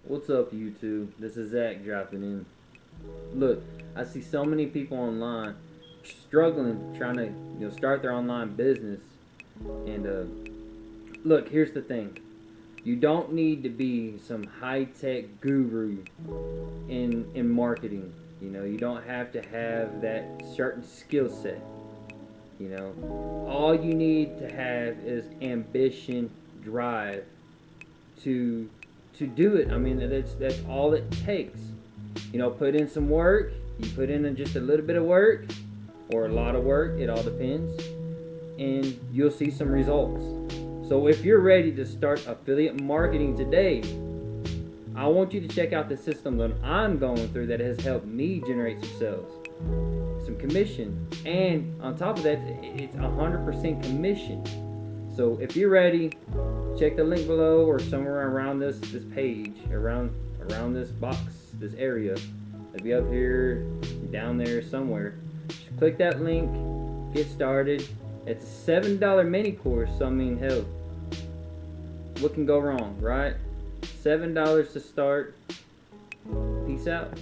What's up, YouTube? This is Zach dropping in. Look, I see so many people online struggling trying to start their online business. And look, here's the thing: you don't need to be some high-tech guru in marketing. You don't have to have that certain skill set. All you need to have is ambition, drive to do it. I mean, that's all it takes. Put in some work. You put in just a little bit of work or a lot of work, it all depends, and you'll see some results. So if you're ready to start affiliate marketing today, I want you to check out the system that I'm going through that has helped me generate some sales, some commission, and on top of that, it's 100% commission. So if you're ready, check the link below or somewhere around this page, around this box, this area. It'll be up here, down there somewhere. Just click that link, get started. It's a $7 mini course, so I mean, hell, what can go wrong, right? $7 to start. Peace out.